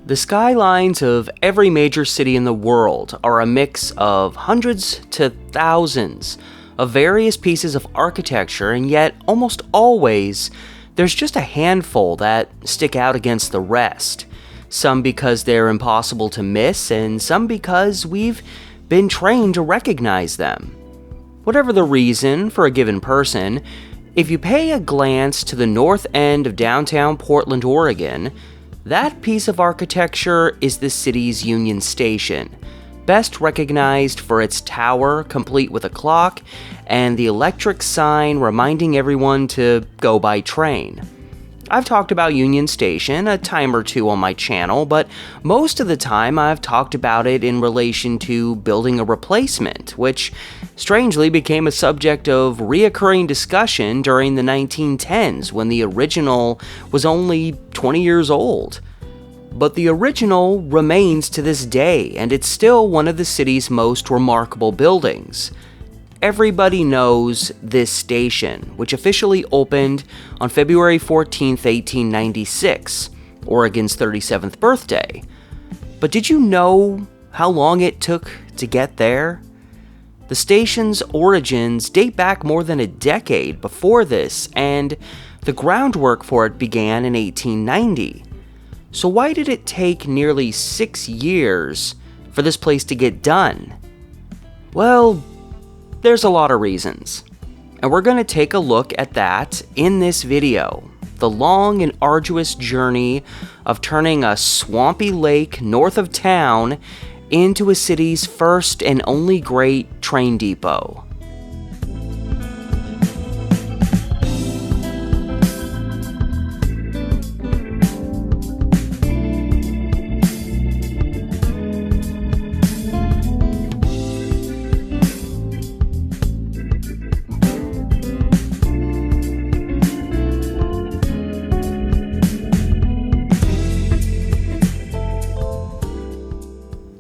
The skylines of every major city in the world are a mix of hundreds to thousands of various pieces of architecture, and yet almost always there's just a handful that stick out against the rest. Some because they're impossible to miss, and some because we've been trained to recognize them. Whatever the reason for a given person, if you pay a glance to the north end of downtown Portland, Oregon, that piece of architecture is the city's Union Station, best recognized for its tower complete with a clock and the electric sign reminding everyone to go by train. I've talked about Union Station a time or two on my channel, but most of the time I've talked about it in relation to building a replacement, which strangely became a subject of reoccurring discussion during the 1910s when the original was only 20 years old. But the original remains to this day, and it's still one of the city's most remarkable buildings. Everybody knows this station, which officially opened on February 14, 1896, Oregon's 37th birthday. But did you know how long it took to get there? The station's origins date back more than a decade before this, and the groundwork for it began in 1890. So why did it take nearly 6 years for this place to get done? Well, there's a lot of reasons, and we're going to take a look at that in this video. The long and arduous journey of turning a swampy lake north of town into a city's first and only great train depot.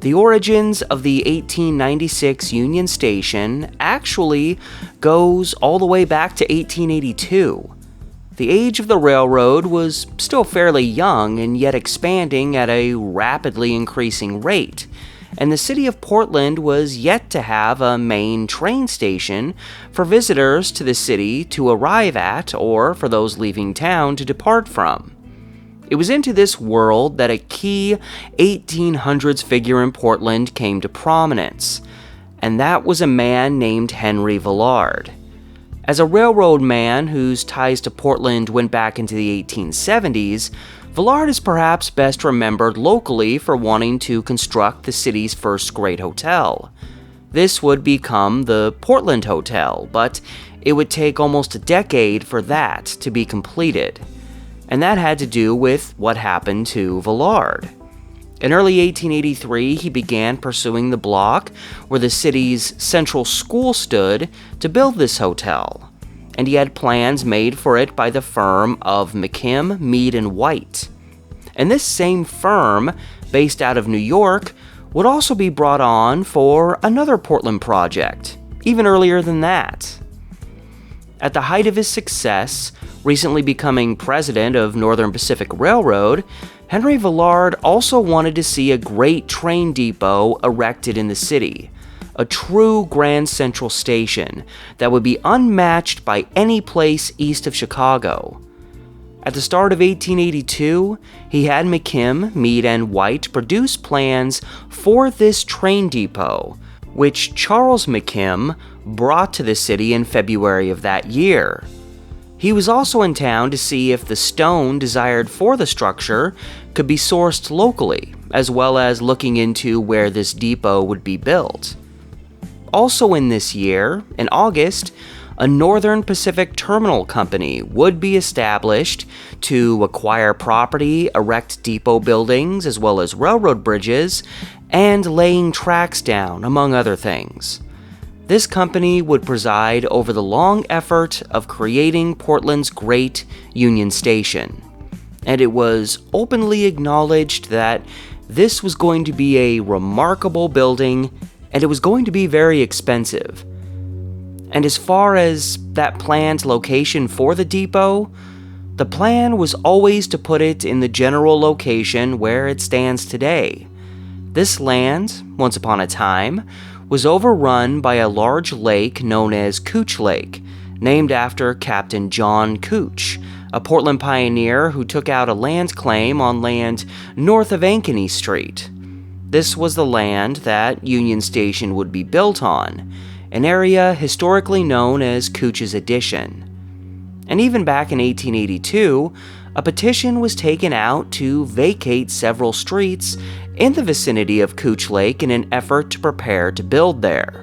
The origins of the 1896 Union Station actually goes all the way back to 1882. The age of the railroad was still fairly young and yet expanding at a rapidly increasing rate, and the city of Portland was yet to have a main train station for visitors to the city to arrive at or for those leaving town to depart from. It was into this world that a key 1800s figure in Portland came to prominence, and that was a man named Henry Villard. As a railroad man whose ties to Portland went back into the 1870s, Villard is perhaps best remembered locally for wanting to construct the city's first great hotel. This would become the Portland Hotel, but it would take almost a decade for that to be completed. And that had to do with what happened to Villard. In early 1883, he began pursuing the block where the city's central school stood to build this hotel, and he had plans made for it by the firm of McKim, Mead & White. And this same firm, based out of New York, would also be brought on for another Portland project, even earlier than that. At the height of his success, recently becoming president of Northern Pacific Railroad, Henry Villard also wanted to see a great train depot erected in the city, a true Grand Central Station that would be unmatched by any place east of Chicago. At the start of 1882, he had McKim, Mead & White produce plans for this train depot, which Charles McKim brought to the city in February of that year. He was also in town to see if the stone desired for the structure could be sourced locally, as well as looking into where this depot would be built. Also in this year, in August, a Northern Pacific Terminal Company would be established to acquire property, erect depot buildings, as well as railroad bridges, and laying tracks down, among other things. This company would preside over the long effort of creating Portland's great Union Station, and it was openly acknowledged that this was going to be a remarkable building, and it was going to be very expensive. And as far as that planned location for the depot, The plan was always to put it in the general location where it stands today. This land, once upon a time, was overrun by a large lake known as Couch Lake, named after Captain John Couch, a Portland pioneer who took out a land claim on land north of Ankeny Street. This was the land that Union Station would be built on, an area historically known as Couch's Addition. And even back in 1882, a petition was taken out to vacate several streets in the vicinity of Couch Lake in an effort to prepare to build there.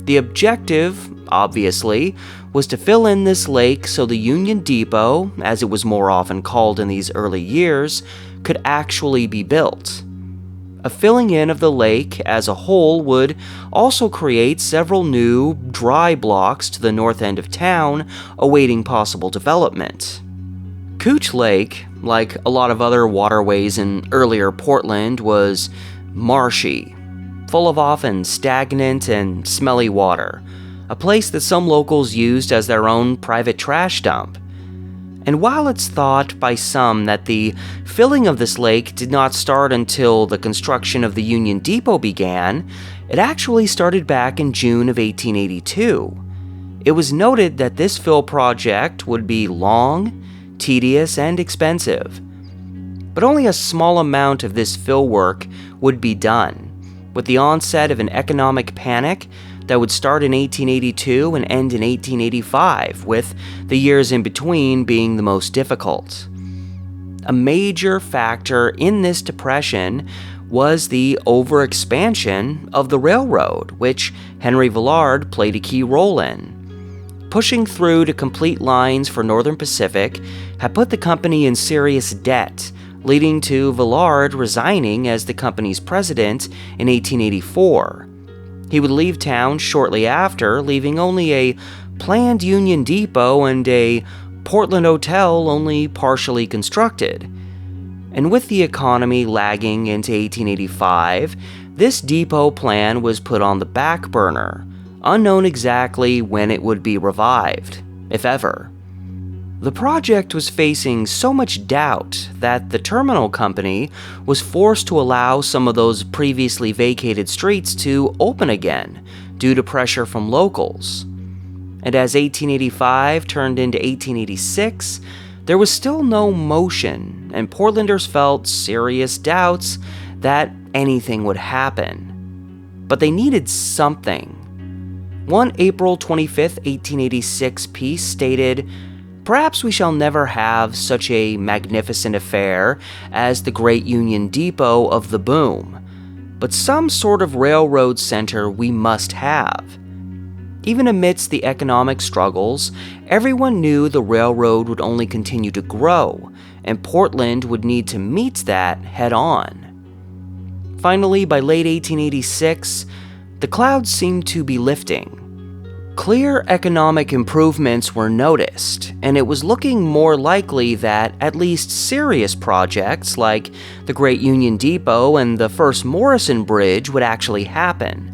The objective, obviously, was to fill in this lake so the Union Depot, as it was more often called in these early years, could actually be built. A filling in of the lake as a whole would also create several new, dry blocks to the north end of town, awaiting possible development. Couch Lake, like a lot of other waterways in earlier Portland, was marshy, full of often stagnant and smelly water, a place that some locals used as their own private trash dump. And while it's thought by some that the filling of this lake did not start until the construction of the Union Depot began, it actually started back in June of 1882. It was noted that this fill project would be long, tedious, and expensive. But only a small amount of this fill work would be done. With the onset of an economic panic that would start in 1882 and end in 1885, with the years in between being the most difficult. A major factor in this depression was the overexpansion of the railroad, which Henry Villard played a key role in. Pushing through to complete lines for Northern Pacific had put the company in serious debt, leading to Villard resigning as the company's president in 1884. He would leave town shortly after, leaving only a planned Union Depot and a Portland hotel only partially constructed. And with the economy lagging into 1885, this depot plan was put on the back burner, unknown exactly when it would be revived, if ever. The project was facing so much doubt that the terminal company was forced to allow some of those previously vacated streets to open again due to pressure from locals. And as 1885 turned into 1886, there was still no motion, and Portlanders felt serious doubts that anything would happen. But they needed something. One April 25, 1886 piece stated, "Perhaps we shall never have such a magnificent affair as the great Union Depot of the boom, but some sort of railroad center we must have." Even amidst the economic struggles, everyone knew the railroad would only continue to grow, and Portland would need to meet that head on. Finally, by late 1886, the clouds seemed to be lifting. Clear economic improvements were noticed, and it was looking more likely that at least serious projects like the Great Union Depot and the first Morrison Bridge would actually happen.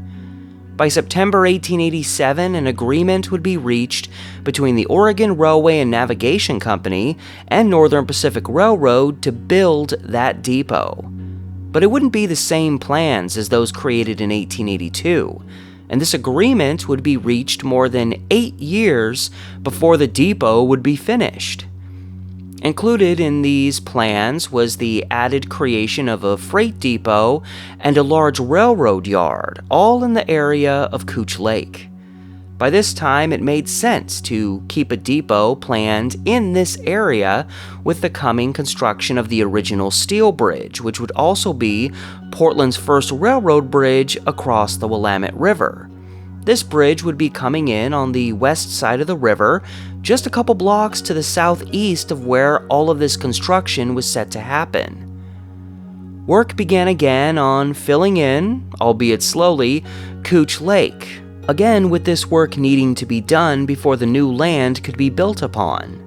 By September 1887, an agreement would be reached between the Oregon Railway and Navigation Company and Northern Pacific Railroad to build that depot. But it wouldn't be the same plans as those created in 1882. And this agreement would be reached more than 8 years before the depot would be finished. Included in these plans was the added creation of a freight depot and a large railroad yard, all in the area of Couch Lake. By this time, it made sense to keep a depot planned in this area with the coming construction of the original steel bridge, which would also be Portland's first railroad bridge across the Willamette River. This bridge would be coming in on the west side of the river, just a couple blocks to the southeast of where all of this construction was set to happen. Work began again on filling in, albeit slowly, Couch Lake, again with this work needing to be done before the new land could be built upon.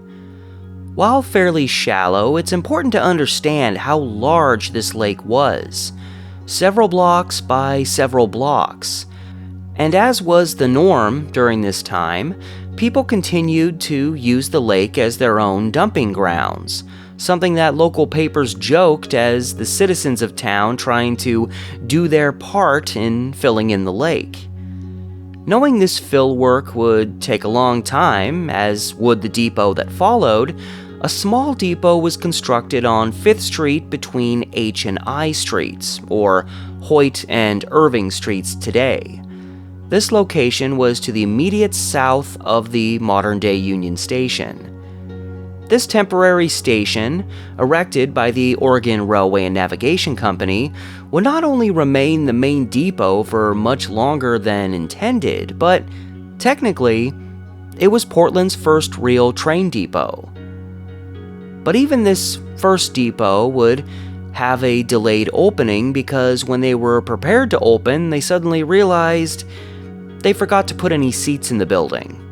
While fairly shallow, it's important to understand how large this lake was, several blocks by several blocks. And as was the norm during this time, people continued to use the lake as their own dumping grounds, something that local papers joked as the citizens of town trying to do their part in filling in the lake. Knowing this fill work would take a long time, as would the depot that followed, a small depot was constructed on 5th Street between H and I Streets, or Hoyt and Irving Streets today. This location was to the immediate south of the modern-day Union Station. This temporary station, erected by the Oregon Railway and Navigation Company, would not only remain the main depot for much longer than intended, but technically, it was Portland's first real train depot. But even this first depot would have a delayed opening because when they were prepared to open, they suddenly realized they forgot to put any seats in the building.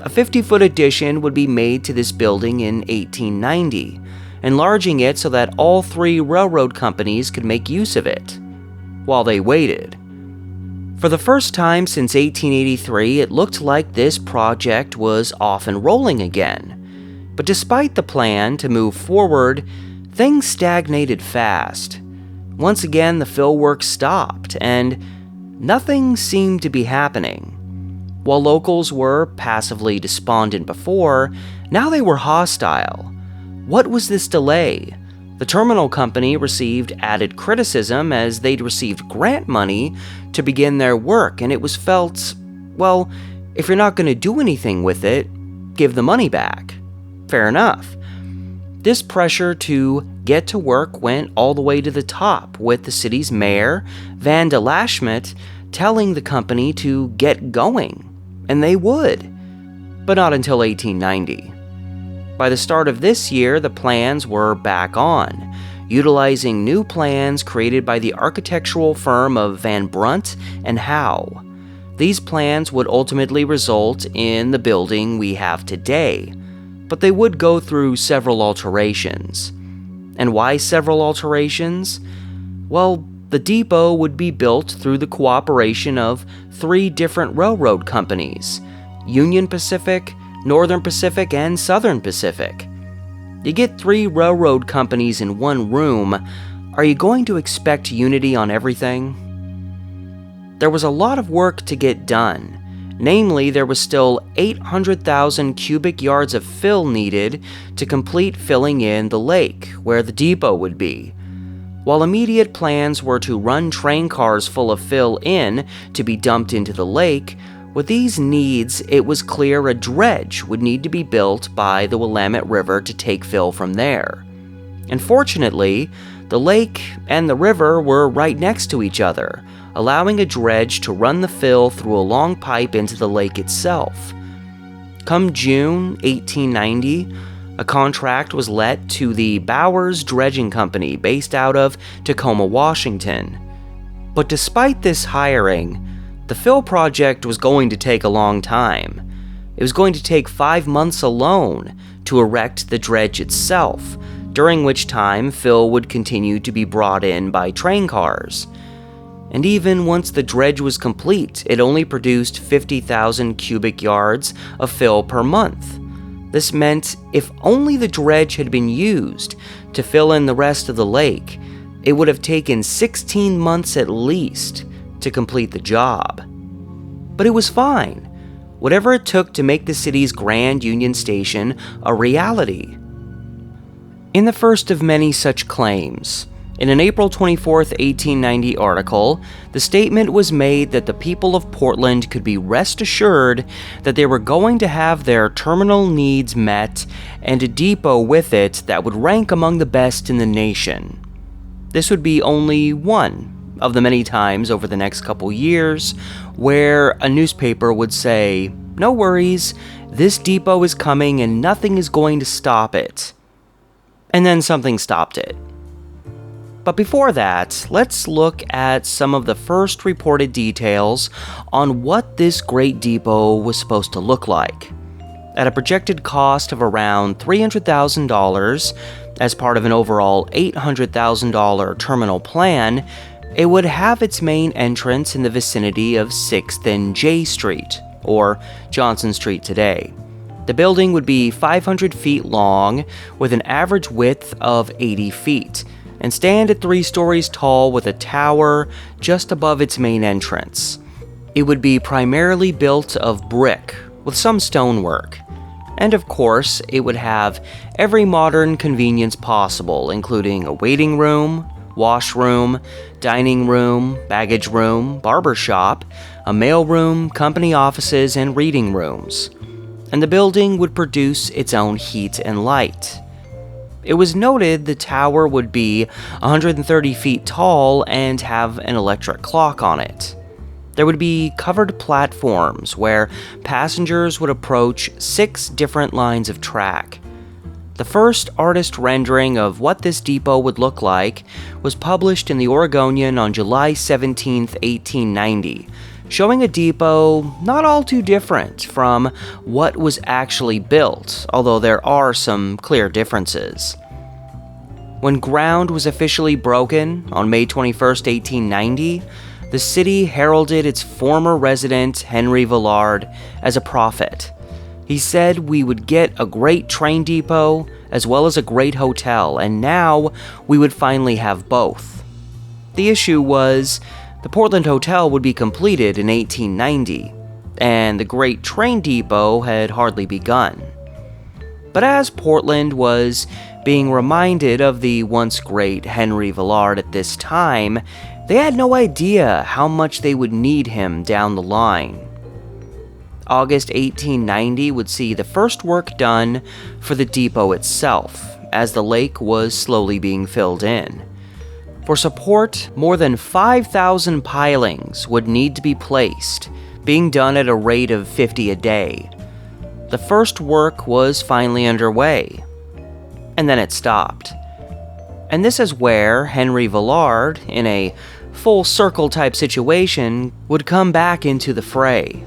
A 50-foot addition would be made to this building in 1890, enlarging it so that all 3 railroad companies could make use of it, while they waited. For the first time since 1883, it looked like this project was off and rolling again. But despite the plan to move forward, things stagnated fast. Once again, the fill work stopped, and nothing seemed to be happening. While locals were passively despondent before, now they were hostile. What was this delay? The terminal company received added criticism as they'd received grant money to begin their work, and it was felt, well, if you're not going to do anything with it, give the money back. Fair enough. This pressure to get to work went all the way to the top, with the city's mayor, Van de Lashmet, telling the company to get going. And they would. But not until 1890. By the start of this year, the plans were back on, utilizing new plans created by the architectural firm of Van Brunt and Howe. These plans would ultimately result in the building we have today, but they would go through several alterations. And why several alterations? Well, the depot would be built through the cooperation of 3 different railroad companies: Union Pacific, Northern Pacific, and Southern Pacific. You get 3 railroad companies in one room, are you going to expect unity on everything? There was a lot of work to get done. Namely, there was still 800,000 cubic yards of fill needed to complete filling in the lake, where the depot would be. While immediate plans were to run train cars full of fill in to be dumped into the lake, with these needs, it was clear a dredge would need to be built by the Willamette River to take fill from there. And fortunately, the lake and the river were right next to each other, allowing a dredge to run the fill through a long pipe into the lake itself. Come June 1890, a contract was let to the Bowers Dredging Company based out of Tacoma, Washington. But despite this hiring, the fill project was going to take a long time. It was going to take 5 months alone to erect the dredge itself, during which time fill would continue to be brought in by train cars. And even once the dredge was complete, it only produced 50,000 cubic yards of fill per month. This meant if only the dredge had been used to fill in the rest of the lake, it would have taken 16 months at least to complete the job. But it was fine. Whatever it took to make the city's Grand Union Station a reality. In the first of many such claims, in an April 24, 1890 article, the statement was made that the people of Portland could be rest assured that they were going to have their terminal needs met and a depot with it that would rank among the best in the nation. This would be only one of the many times over the next couple years where a newspaper would say, "No worries, this depot is coming and nothing is going to stop it." And then something stopped it. But before that, let's look at some of the first reported details on what this great depot was supposed to look like. At a projected cost of around $300,000, as part of an overall $800,000 terminal plan, it would have its main entrance in the vicinity of 6th and J Street, or Johnson Street today. The building would be 500 feet long with an average width of 80 feet and stand at 3 stories tall with a tower just above its main entrance. It would be primarily built of brick with some stonework. And of course, it would have every modern convenience possible, including a waiting room, washroom, dining room, baggage room, barber shop, a mailroom, company offices, and reading rooms. And the building would produce its own heat and light. It was noted the tower would be 130 feet tall and have an electric clock on it. There would be covered platforms where passengers would approach 6 different lines of track. The first artist rendering of what this depot would look like was published in the Oregonian on July 17, 1890, showing a depot not all too different from what was actually built, although there are some clear differences. When ground was officially broken on May 21, 1890, the city heralded its former resident, Henry Villard, as a prophet. He said we would get a great train depot as well as a great hotel, and now we would finally have both. The issue was the Portland Hotel would be completed in 1890, and the great train depot had hardly begun. But as Portland was being reminded of the once great Henry Villard at this time, they had no idea how much they would need him down the line. August 1890 would see the first work done for the depot itself, as the lake was slowly being filled in. For support, more than 5,000 pilings would need to be placed, being done at a rate of 50 a day. The first work was finally underway, and then it stopped. And this is where Henry Villard, in a full circle type situation, would come back into the fray.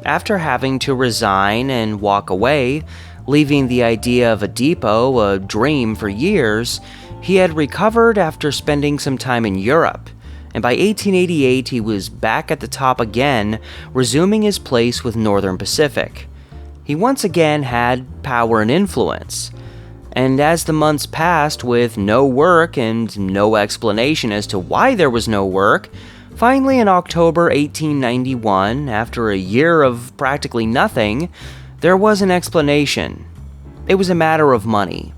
After having to resign and walk away, leaving the idea of a depot a dream for years, he had recovered after spending some time in Europe, and by 1888 he was back at the top again, resuming his place with Northern Pacific. He once again had power and influence. And as the months passed with no work and no explanation as to why there was no work, finally in October 1891, after a year of practically nothing, there was an explanation. It was a matter of money.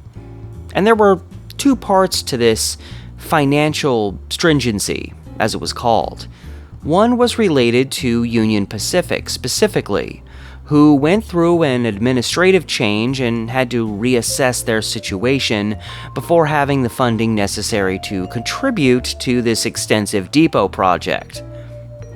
And there were 2 parts to this financial stringency, as it was called. One was related to Union Pacific specifically, who went through an administrative change and had to reassess their situation before having the funding necessary to contribute to this extensive depot project.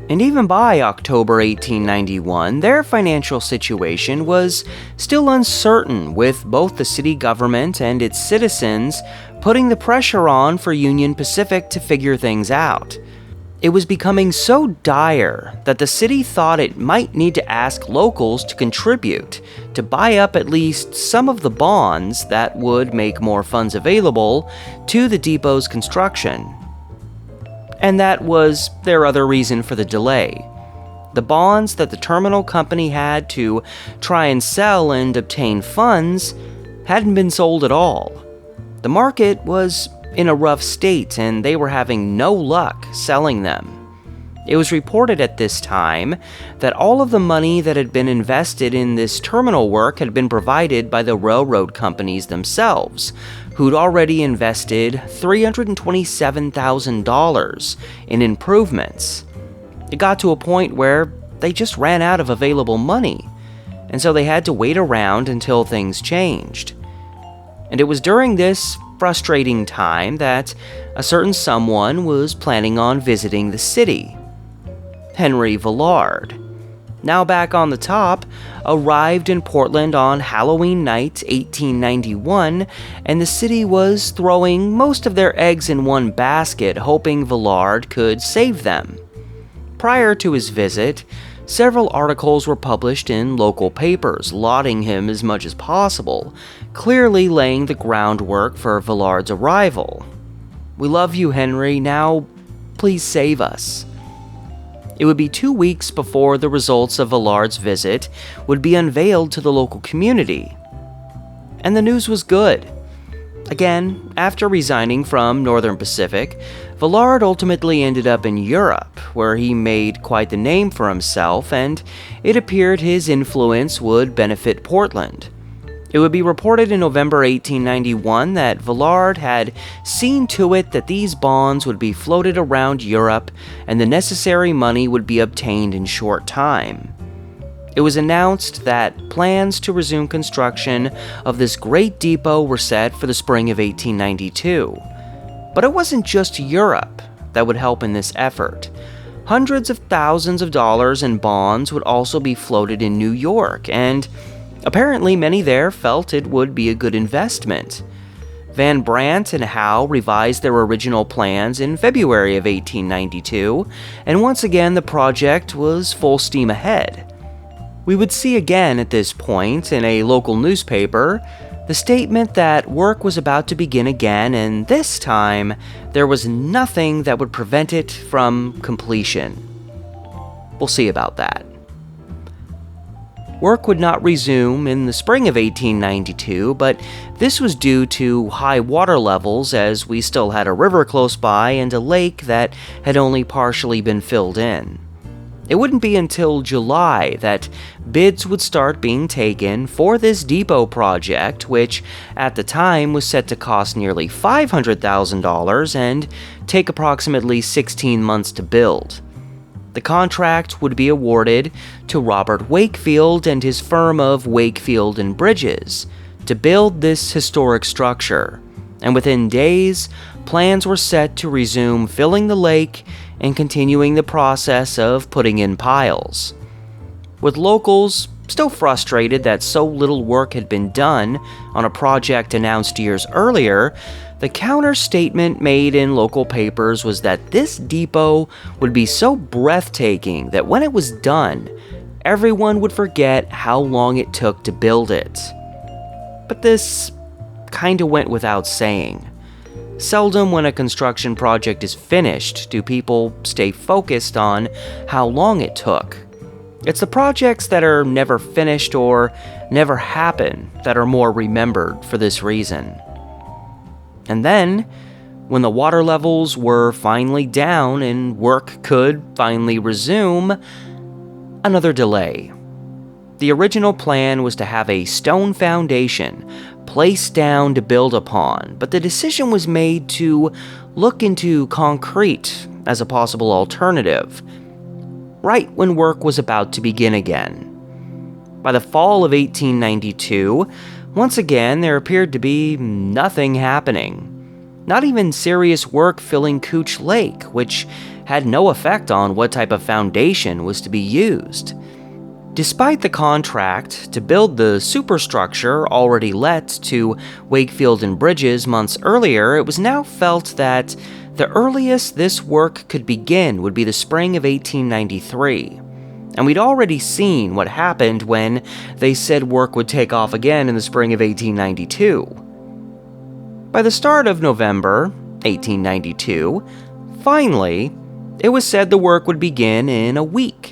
And even by October 1891, their financial situation was still uncertain, with both the city government and its citizens putting the pressure on for Union Pacific to figure things out. It was becoming so dire that the city thought it might need to ask locals to contribute to buy up at least some of the bonds that would make more funds available to the depot's construction. And that was their other reason for the delay. The bonds that the terminal company had to try and sell and obtain funds hadn't been sold at all. The market was in a rough state, and they were having no luck selling them. It was reported at this time that all of the money that had been invested in this terminal work had been provided by the railroad companies themselves, who'd already invested $327,000 in improvements. It got to a point where they just ran out of available money, and so they had to wait around until things changed. And it was during this frustrating time that a certain someone was planning on visiting the city. Henry Villard, now back on the top, arrived in Portland on Halloween night 1891, and the city was throwing most of their eggs in one basket, hoping Villard could save them. Prior to his visit, several articles were published in local papers, lauding him as much as possible, clearly laying the groundwork for Villard's arrival. "We love you, Henry. Now, please save us." It would be 2 weeks before the results of Villard's visit would be unveiled to the local community. And the news was good. Again, after resigning from Northern Pacific, Villard ultimately ended up in Europe, where he made quite the name for himself, and it appeared his influence would benefit Portland. It would be reported in November 1891 that Villard had seen to it that these bonds would be floated around Europe and the necessary money would be obtained in short time. It was announced that plans to resume construction of this great depot were set for the spring of 1892. But it wasn't just Europe that would help in this effort. Hundreds of thousands of dollars in bonds would also be floated in New York, and apparently many there felt it would be a good investment. Van Brandt and Howe revised their original plans in February of 1892, and once again the project was full steam ahead. We would see again at this point in a local newspaper the statement that work was about to begin again, and this time there was nothing that would prevent it from completion. We'll see about that. Work would not resume in the spring of 1892, but this was due to high water levels as we still had a river close by and a lake that had only partially been filled in. It wouldn't be until July that bids would start being taken for this depot project, which at the time was set to cost nearly $500,000 and take approximately 16 months to build. The contract would be awarded to Robert Wakefield and his firm of Wakefield and Bridges to build this historic structure, and within days, plans were set to resume filling the lake and continuing the process of putting in piles. With locals still frustrated that so little work had been done on a project announced years earlier, the counter-statement made in local papers was that this depot would be so breathtaking that when it was done, everyone would forget how long it took to build it. But this kinda went without saying. Seldom when a construction project is finished do people stay focused on how long it took. It's the projects that are never finished or never happen that are more remembered for this reason. And then, when the water levels were finally down and work could finally resume, another delay. The original plan was to have a stone foundation placed down to build upon, but the decision was made to look into concrete as a possible alternative, right when work was about to begin again. By the fall of 1892, once again there appeared to be nothing happening. Not even serious work filling Couch Lake, which had no effect on what type of foundation was to be used. Despite the contract to build the superstructure already let to Wakefield and Bridges months earlier, it was now felt that the earliest this work could begin would be the spring of 1893. And we'd already seen what happened when they said work would take off again in the spring of 1892. By the start of November 1892, finally, it was said the work would begin in a week,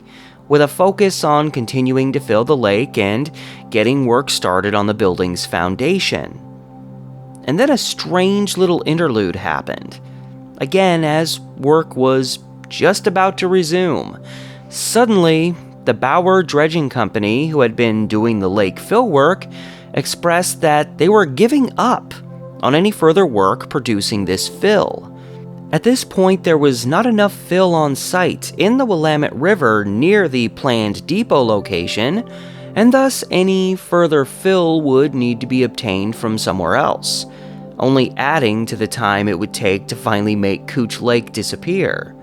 with a focus on continuing to fill the lake and getting work started on the building's foundation. And then a strange little interlude happened. Again, as work was just about to resume, suddenly, the Bauer Dredging Company, who had been doing the lake fill work, expressed that they were giving up on any further work producing this fill. At this point, there was not enough fill on site in the Willamette River near the planned depot location, and thus any further fill would need to be obtained from somewhere else, only adding to the time it would take to finally make Couch Lake disappear.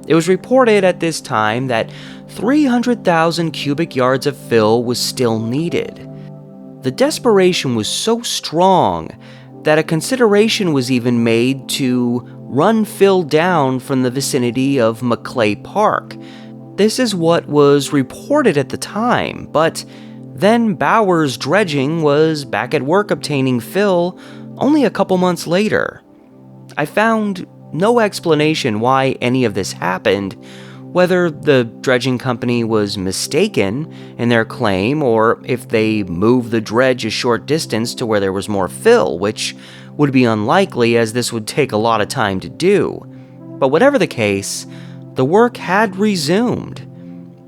It was reported at this time that 300,000 cubic yards of fill was still needed. The desperation was so strong that a consideration was even made to run fill down from the vicinity of Maclay Park. This is what was reported at the time, but then Bauer's Dredging was back at work obtaining fill only a couple months later. I found no explanation why any of this happened, Whether the dredging company was mistaken in their claim or if they moved the dredge a short distance to where there was more fill, which would be unlikely as this would take a lot of time to do. But whatever the case, the work had resumed.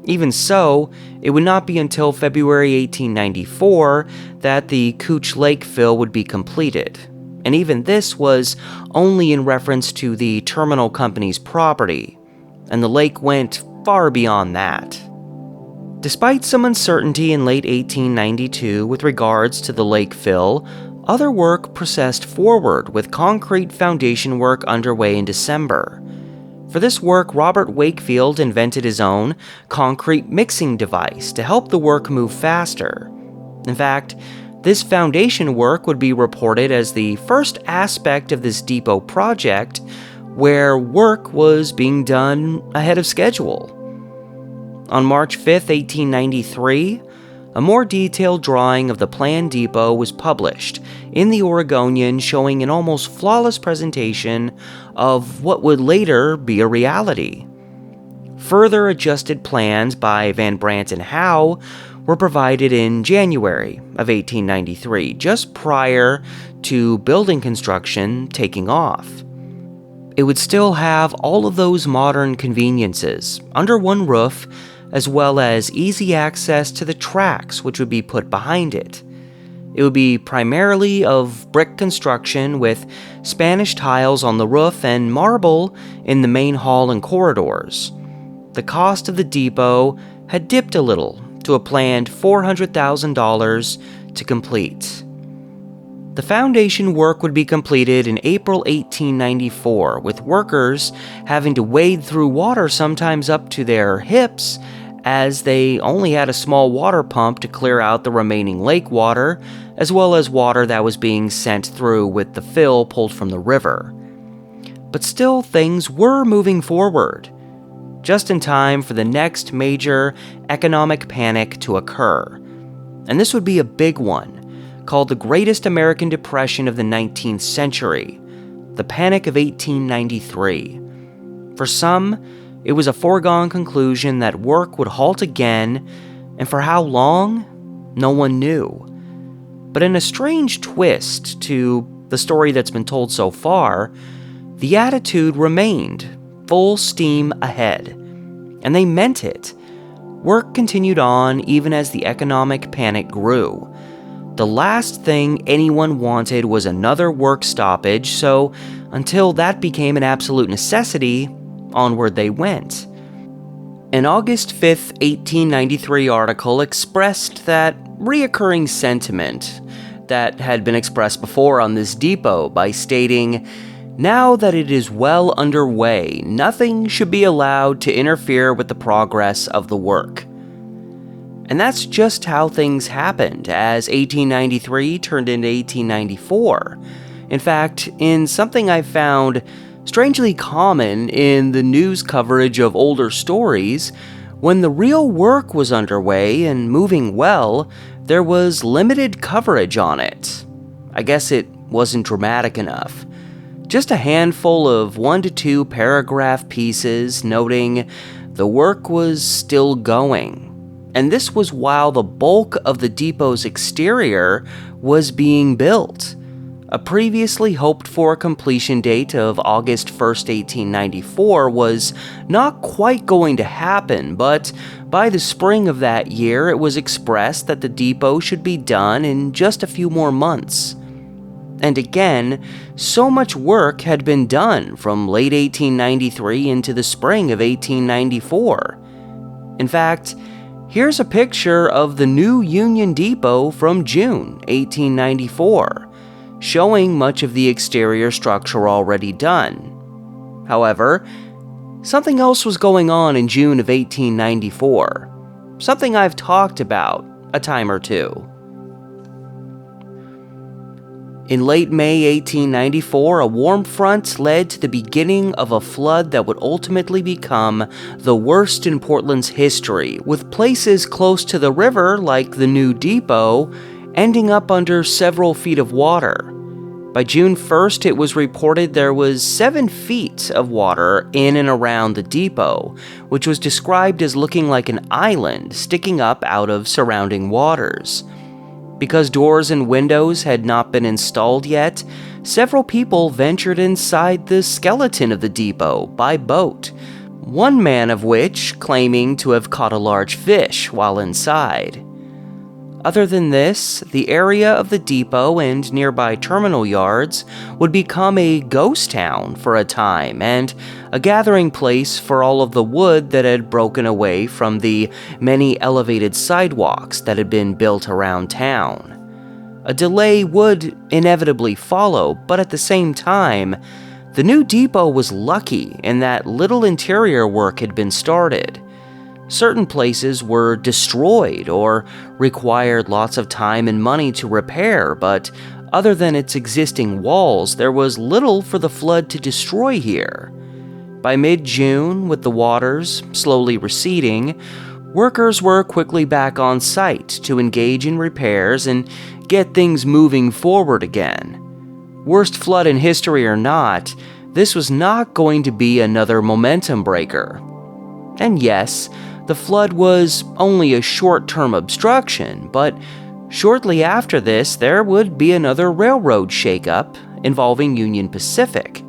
Even so, it would not be until February 1894 that the Couch Lake fill would be completed. And even this was only in reference to the terminal company's property, and the lake went far beyond that. Despite some uncertainty in late 1892 with regards to the lake fill, other work processed forward with concrete foundation work underway in December. For this work, Robert Wakefield invented his own concrete mixing device to help the work move faster. In fact, this foundation work would be reported as the first aspect of this depot project where work was being done ahead of schedule. On March 5, 1893, a more detailed drawing of the planned depot was published in the Oregonian, showing an almost flawless presentation of what would later be a reality. Further adjusted plans by Van Brandt and Howe were provided in January of 1893, just prior to building construction taking off. It would still have all of those modern conveniences under one roof, as well as easy access to the tracks which would be put behind it. It would be primarily of brick construction with Spanish tiles on the roof and marble in the main hall and corridors. The cost of the depot had dipped a little to a planned $400,000 to complete. The foundation work would be completed in April 1894, with workers having to wade through water sometimes up to their hips, as they only had a small water pump to clear out the remaining lake water, as well as water that was being sent through with the fill pulled from the river. But still, things were moving forward, just in time for the next major economic panic to occur. And this would be a big one, called the Greatest American Depression of the 19th century, the Panic of 1893. For some, it was a foregone conclusion that work would halt again, and for how long, no one knew. But in a strange twist to the story that's been told so far, the attitude remained full steam ahead, and they meant it. Work continued on even as the economic panic grew. The last thing anyone wanted was another work stoppage, so until that became an absolute necessity, onward they went. An August 5, 1893 article expressed that reoccurring sentiment that had been expressed before on this depot by stating, "Now that it is well underway, nothing should be allowed to interfere with the progress of the work." And that's just how things happened as 1893 turned into 1894. In fact, in something I found strangely common in the news coverage of older stories, when the real work was underway and moving well, there was limited coverage on it. I guess it wasn't dramatic enough. Just a handful of 1 to 2 paragraph pieces noting the work was still going. And this was while the bulk of the depot's exterior was being built. A previously hoped-for completion date of August 1st, 1894 was not quite going to happen, but by the spring of that year it was expressed that the depot should be done in just a few more months. And again, so much work had been done from late 1893 into the spring of 1894. In fact, here's a picture of the new Union Depot from June 1894, showing much of the exterior structure already done. However, something else was going on in June of 1894, something I've talked about a time or two. In late May 1894, a warm front led to the beginning of a flood that would ultimately become the worst in Portland's history, with places close to the river, like the new depot, ending up under several feet of water. By June 1st, it was reported there was 7 feet of water in and around the depot, which was described as looking like an island sticking up out of surrounding waters. Because doors and windows had not been installed yet, several people ventured inside the skeleton of the depot by boat, one man of which claiming to have caught a large fish while inside. Other than this, the area of the depot and nearby terminal yards would become a ghost town for a time and a gathering place for all of the wood that had broken away from the many elevated sidewalks that had been built around town. A delay would inevitably follow, but at the same time, the new depot was lucky in that little interior work had been started. Certain places were destroyed or required lots of time and money to repair, but other than its existing walls, there was little for the flood to destroy here. By mid-June, with the waters slowly receding, workers were quickly back on site to engage in repairs and get things moving forward again. Worst flood in history or not, this was not going to be another momentum breaker. And yes, the flood was only a short-term obstruction, but shortly after this, there would be another railroad shakeup involving Union Pacific.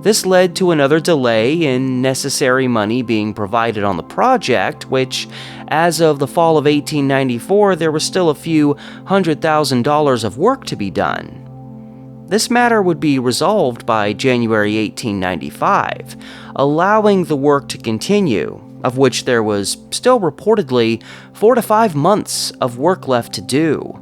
This led to another delay in necessary money being provided on the project, which, as of the fall of 1894, there was still a few $100,000 of work to be done. This matter would be resolved by January 1895, allowing the work to continue, of which there was still reportedly 4 to 5 months of work left to do.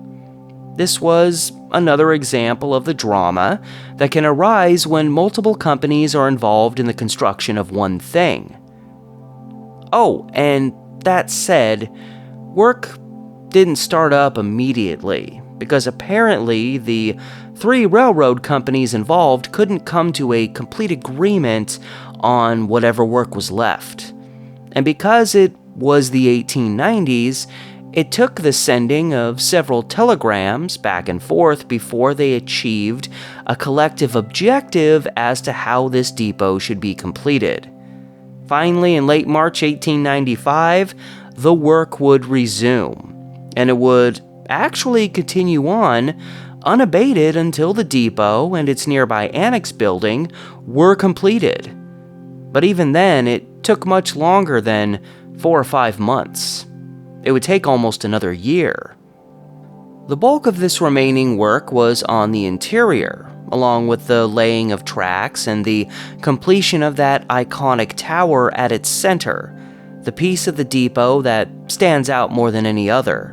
This was another example of the drama that can arise when multiple companies are involved in the construction of one thing. Oh, and that said, work didn't start up immediately, because apparently the 3 railroad companies involved couldn't come to a complete agreement on whatever work was left. And because it was the 1890s, it took the sending of several telegrams back and forth before they achieved a collective objective as to how this depot should be completed. Finally, in late March 1895, the work would resume, and it would actually continue on unabated until the depot and its nearby annex building were completed. But even then, it took much longer than 4 or 5 months. It would take almost another year. The bulk of this remaining work was on the interior, along with the laying of tracks and the completion of that iconic tower at its center, the piece of the depot that stands out more than any other.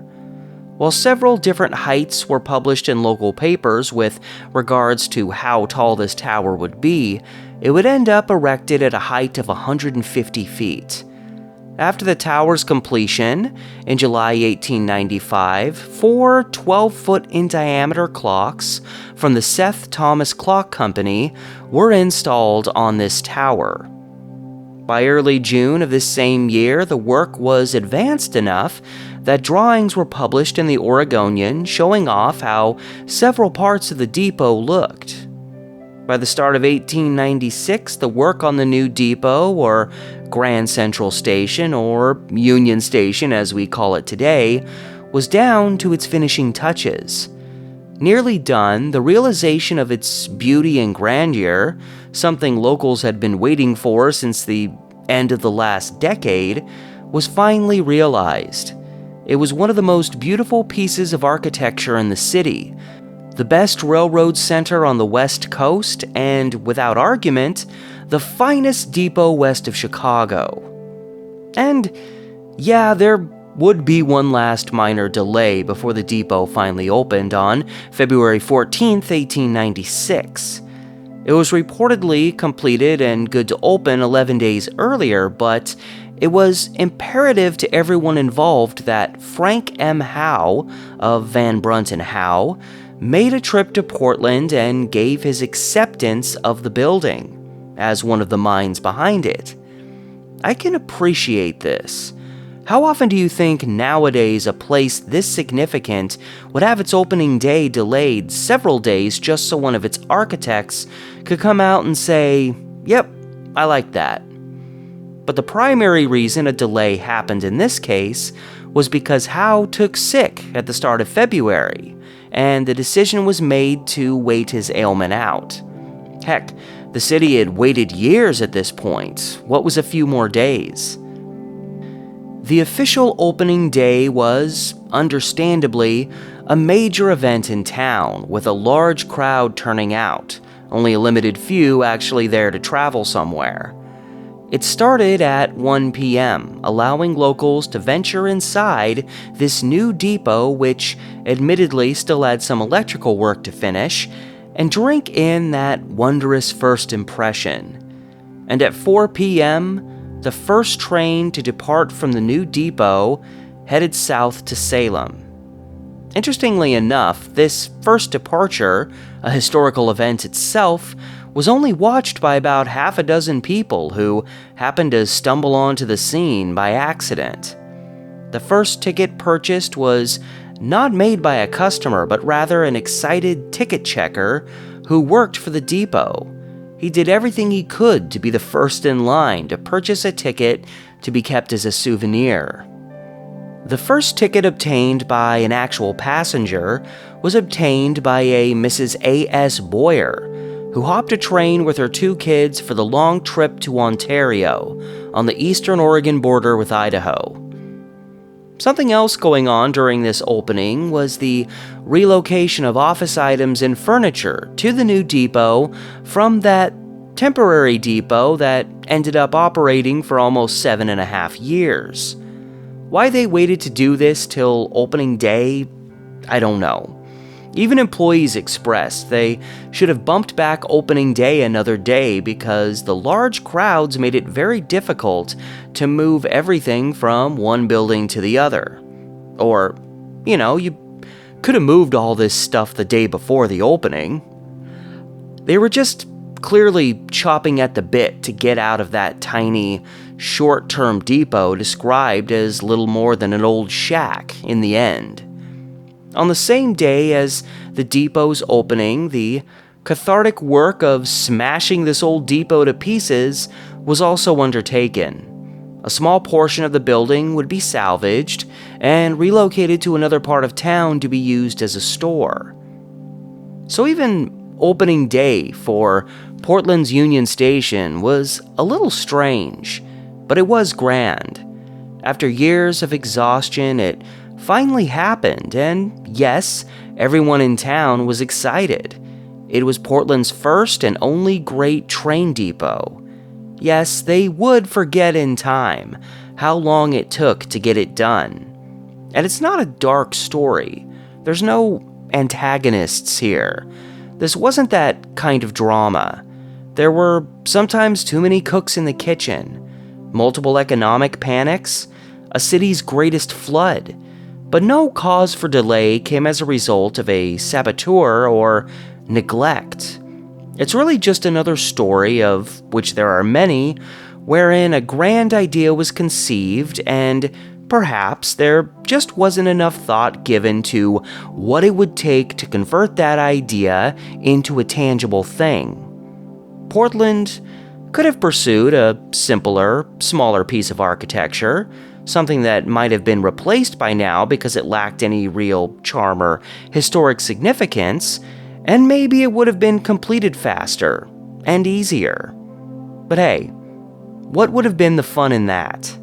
While several different heights were published in local papers with regards to how tall this tower would be, it would end up erected at a height of 150 feet. After the tower's completion, in July 1895, 4 12-foot in diameter clocks from the Seth Thomas Clock Company were installed on this tower. By early June of this same year, the work was advanced enough that drawings were published in the Oregonian showing off how several parts of the depot looked. By the start of 1896, the work on the new depot, or Grand Central Station, or Union Station as we call it today, was down to its finishing touches. Nearly done, the realization of its beauty and grandeur, something locals had been waiting for since the end of the last decade, was finally realized. It was one of the most beautiful pieces of architecture in the city, the best railroad center on the West Coast, and, without argument, the finest depot west of Chicago. And, yeah, there would be one last minor delay before the depot finally opened on February 14, 1896. It was reportedly completed and good to open 11 days earlier, but it was imperative to everyone involved that Frank M. Howe of Van Brunt and Howe made a trip to Portland and gave his acceptance of the building as one of the minds behind it. I can appreciate this. How often do you think nowadays a place this significant would have its opening day delayed several days just so one of its architects could come out and say, "Yep, I like that"? But the primary reason a delay happened in this case was because Howe took sick at the start of February, and the decision was made to wait his ailment out. Heck, the city had waited years at this point. What was a few more days? The official opening day was, understandably, a major event in town, with a large crowd turning out, only a limited few actually there to travel somewhere. It started at 1 p.m., allowing locals to venture inside this new depot, which admittedly still had some electrical work to finish, and drink in that wondrous first impression. And at 4 p.m., the first train to depart from the new depot headed south to Salem. Interestingly enough, this first departure, a historical event itself, was only watched by about half a dozen people who happened to stumble onto the scene by accident. The first ticket purchased was not made by a customer, but rather an excited ticket checker who worked for the depot. He did everything he could to be the first in line to purchase a ticket to be kept as a souvenir. The first ticket obtained by an actual passenger was obtained by a Mrs. A.S. Boyer, who hopped a train with her 2 kids for the long trip to Ontario on the eastern Oregon border with Idaho. Something else going on during this opening was the relocation of office items and furniture to the new depot from that temporary depot that ended up operating for almost 7.5 years. Why they waited to do this till opening day, I don't know. Even employees expressed they should have bumped back opening day another day because the large crowds made it very difficult to move everything from one building to the other. Or, you could have moved all this stuff the day before the opening. They were just clearly chopping at the bit to get out of that tiny, short-term depot described as little more than an old shack in the end. On the same day as the depot's opening, the cathartic work of smashing this old depot to pieces was also undertaken. A small portion of the building would be salvaged and relocated to another part of town to be used as a store. So even opening day for Portland's Union Station was a little strange, but it was grand. After years of exhaustion, it finally happened, and yes, everyone in town was excited. It was Portland's first and only great train depot. Yes, they would forget in time how long it took to get it done. And it's not a dark story. There's no antagonists here. This wasn't that kind of drama. There were sometimes too many cooks in the kitchen, multiple economic panics, a city's greatest flood. But no cause for delay came as a result of a saboteur or neglect. It's really just another story, of which there are many, wherein a grand idea was conceived and perhaps there just wasn't enough thought given to what it would take to convert that idea into a tangible thing. Portland could have pursued a simpler, smaller piece of architecture, something that might have been replaced by now because it lacked any real charm or historic significance, and maybe it would have been completed faster and easier. But hey, what would have been the fun in that?